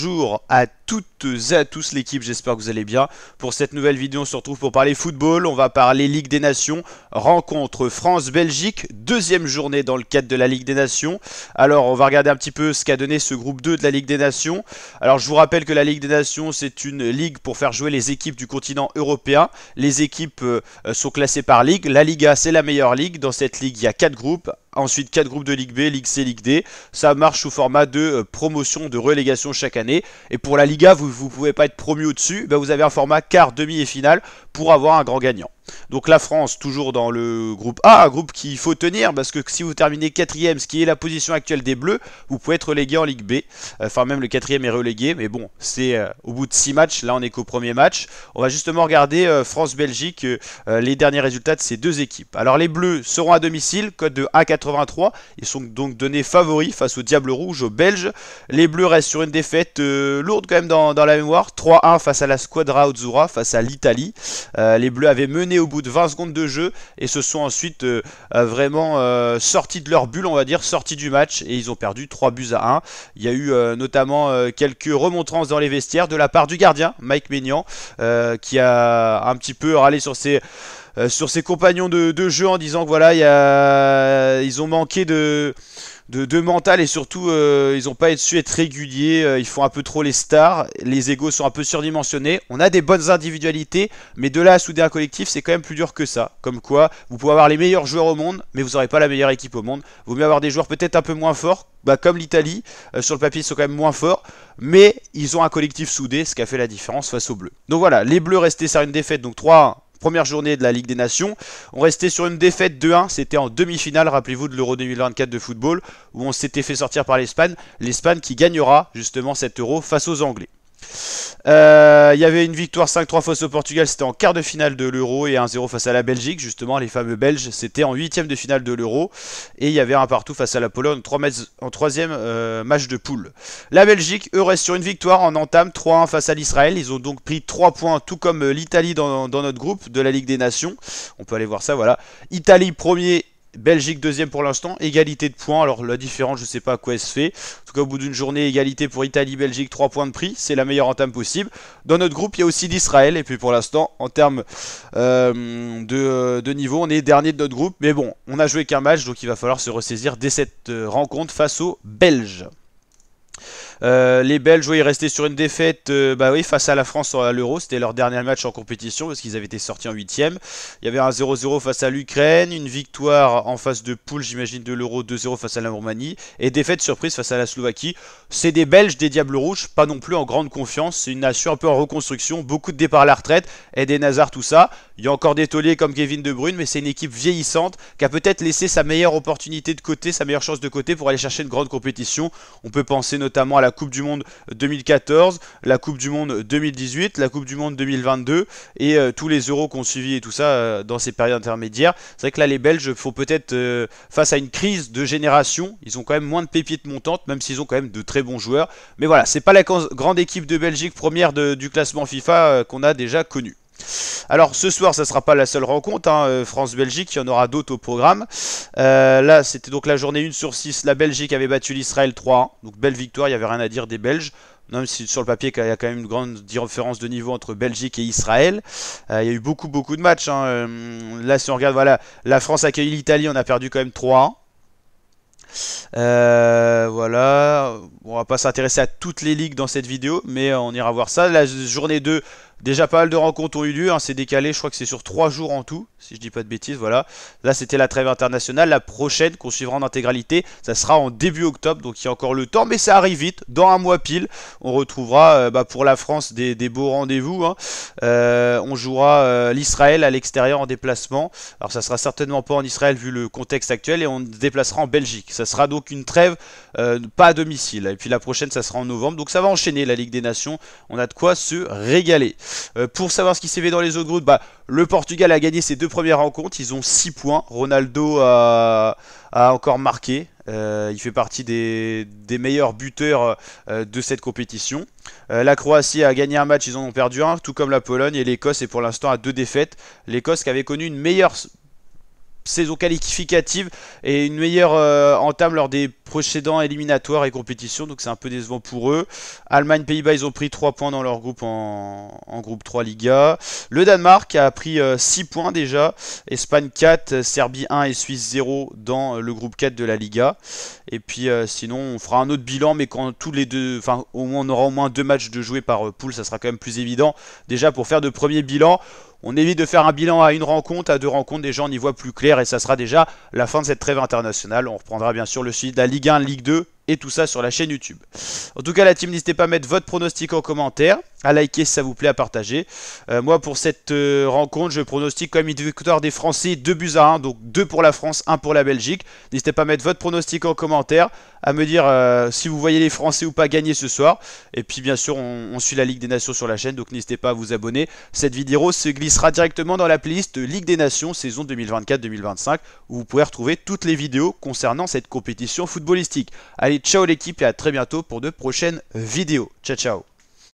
Bonjour à toutes et à tous l'équipe, j'espère que vous allez bien. Pour cette nouvelle vidéo, on se retrouve pour parler football. On va parler Ligue des Nations, rencontre France-Belgique, deuxième journée dans le cadre de la Ligue des Nations. Alors, on va regarder un petit peu ce qu'a donné ce groupe 2 de la Ligue des Nations. Alors, je vous rappelle que la Ligue des Nations, c'est une ligue pour faire jouer les équipes du continent européen. Les équipes sont classées par ligue. La Liga, c'est la meilleure ligue. Dans cette ligue, il y a 4 groupes. Ensuite, 4 groupes de Ligue B, Ligue C, Ligue D. Ça marche sous format de promotion, de relégation chaque année. Et pour la Liga, vous ne pouvez pas être promu au-dessus. Ben, vous avez un format quart, demi et finale pour avoir un grand gagnant. Donc la France, toujours dans le groupe A, un groupe qu'il faut tenir, parce que si vous terminez quatrième, ce qui est la position actuelle des Bleus, vous pouvez être relégué en Ligue B. Enfin, même le quatrième est relégué, mais bon, c'est au bout de 6 matchs. Là, on est qu'au premier match. On va justement regarder France-Belgique, les derniers résultats de ces deux équipes. Alors, les Bleus seront à domicile, code de 1,83. Ils sont donc donnés favoris face au Diable Rouge, aux Belges. Les Bleus restent sur une défaite lourde quand même dans la mémoire. 3-1 face à la Squadra Azzurra, face à l'Italie. Les Bleus avaient mené au bout de 20 secondes de jeu et se sont ensuite vraiment sortis de leur bulle, on va dire, sortis du match, et ils ont perdu 3-1. Il y a eu notamment quelques remontrances dans les vestiaires de la part du gardien, Mike Maignan, qui a un petit peu râlé sur ses compagnons de jeu en disant que voilà, ils ont manqué de mental, et surtout ils n'ont pas su être réguliers, ils font un peu trop les stars, les égos sont un peu surdimensionnés. On a des bonnes individualités, mais de là à souder un collectif, c'est quand même plus dur que ça. Comme quoi, vous pouvez avoir les meilleurs joueurs au monde, mais vous n'aurez pas la meilleure équipe au monde. Vaut mieux avoir des joueurs peut-être un peu moins forts, comme l'Italie, sur le papier ils sont quand même moins forts, mais ils ont un collectif soudé, ce qui a fait la différence face aux Bleus. Donc voilà, les Bleus restaient sur une défaite, donc 3-1. Première journée de la Ligue des Nations, on restait sur une défaite 2-1, c'était en demi-finale, rappelez-vous, de l'Euro 2024 de football, où on s'était fait sortir par l'Espagne qui gagnera justement cet Euro face aux Anglais. Il y avait une victoire 5-3 face au Portugal, c'était en quart de finale de l'Euro, et 1-0 face à la Belgique, justement les fameux Belges, c'était en huitième de finale de l'Euro, et il y avait un partout face à la Pologne en troisième match de poule. La Belgique, eux, restent sur une victoire en entame 3-1 face à l'Israël. Ils ont donc pris 3 points, tout comme l'Italie dans notre groupe de la Ligue des Nations. On peut aller voir ça, voilà. Italie premier, Belgique deuxième pour l'instant, égalité de points. Alors la différence, je ne sais pas à quoi elle se fait. En tout cas, au bout d'une journée, égalité pour Italie-Belgique, 3 points de prix. C'est la meilleure entame possible. Dans notre groupe, il y a aussi l'Israël. Et puis pour l'instant, en termes de niveau, on est dernier de notre groupe. Mais bon, on a joué qu'un match, donc il va falloir se ressaisir dès cette rencontre face aux Belges. Les Belges, oui, ils restaient sur une défaite face à la France à l'Euro. C'était leur dernier match en compétition parce qu'ils avaient été sortis en huitième. Il y avait un 0-0 face à l'Ukraine, une victoire en phase de poule, j'imagine, de l'Euro, 2-0 face à la Roumanie, et défaite surprise face à la Slovaquie. C'est des Belges, des Diables Rouges, pas non plus en grande confiance. C'est une nation un peu en reconstruction, beaucoup de départs à la retraite, Eden Hazard, tout ça. Il y a encore des tauliers comme Kevin De Bruyne, mais c'est une équipe vieillissante qui a peut-être laissé sa meilleure opportunité de côté, sa meilleure chance de côté pour aller chercher une grande compétition. On peut penser notamment à la Coupe du Monde 2014, la Coupe du Monde 2018, la Coupe du Monde 2022 et tous les euros qu'on suivi et tout ça dans ces périodes intermédiaires. C'est vrai que là, les Belges font peut-être face à une crise de génération. Ils ont quand même moins de pépites montantes, même s'ils ont quand même de très bons joueurs. Mais voilà, c'est pas la grande équipe de Belgique première du classement FIFA qu'on a déjà connue. Alors ce soir, ça ne sera pas la seule rencontre, hein, France-Belgique, il y en aura d'autres au programme. Là, c'était donc la journée 1 sur 6, la Belgique avait battu l'Israël 3-1, donc belle victoire, il n'y avait rien à dire des Belges. Même si sur le papier, il y a quand même une grande différence de niveau entre Belgique et Israël. Il y a eu beaucoup de matchs. Hein. Là, si on regarde, voilà, la France accueille l'Italie, on a perdu quand même 3-1. Voilà, on va pas s'intéresser à toutes les ligues dans cette vidéo, mais on ira voir ça. La journée 2, déjà pas mal de rencontres ont eu lieu, hein, c'est décalé, je crois que c'est sur 3 jours en tout, si je dis pas de bêtises, voilà. Là c'était la trêve internationale, la prochaine qu'on suivra en intégralité, ça sera en début octobre, donc il y a encore le temps, mais ça arrive vite, dans un mois pile, on retrouvera pour la France des beaux rendez-vous, hein. On jouera l'Israël à l'extérieur en déplacement, alors ça sera certainement pas en Israël vu le contexte actuel, et on se déplacera en Belgique, ça sera donc une trêve pas à domicile, et puis la prochaine ça sera en novembre, donc ça va enchaîner la Ligue des Nations, on a de quoi se régaler. Pour savoir ce qui s'est fait dans les autres groupes, le Portugal a gagné ses 2 premières rencontres, ils ont 6 points, Ronaldo a encore marqué, il fait partie des meilleurs buteurs de cette compétition. La Croatie a gagné un match, ils en ont perdu un, tout comme la Pologne, et l'Écosse est pour l'instant à 2 défaites. L'Écosse qui avait connu une meilleure saison qualificative et une meilleure entame lors des précédents éliminatoires et compétitions, donc c'est un peu décevant pour eux. Allemagne, Pays-Bas, ils ont pris 3 points dans leur groupe en groupe 3 Liga. Le Danemark a pris 6 points déjà, Espagne 4, Serbie 1 et Suisse 0 dans le groupe 4 de la Liga. Et puis sinon on fera un autre bilan, mais quand tous les deux, enfin au moins on aura au moins 2 matchs de jouer par poule, ça sera quand même plus évident. Déjà pour faire de premiers bilans, on évite de faire un bilan à une rencontre, à 2 rencontres, déjà on y voit plus clair et ça sera déjà la fin de cette trêve internationale. On reprendra bien sûr le suivi de la Ligue 1, Ligue 2 et tout ça sur la chaîne YouTube. En tout cas la team, n'hésitez pas à mettre votre pronostic en commentaire, à liker si ça vous plaît, à partager. Moi pour cette rencontre, je pronostique comme une victoire des Français 2-1, donc 2 pour la France, 1 pour la Belgique. N'hésitez pas à mettre votre pronostic en commentaire, à me dire si vous voyez les Français ou pas gagner ce soir. Et puis bien sûr on suit la Ligue des Nations sur la chaîne, donc n'hésitez pas à vous abonner. Cette vidéo se glissera directement dans la playlist Ligue des Nations saison 2024-2025, où vous pourrez retrouver toutes les vidéos concernant cette compétition footballistique. Allez, ciao l'équipe et à très bientôt pour de prochaines vidéos. Ciao ciao.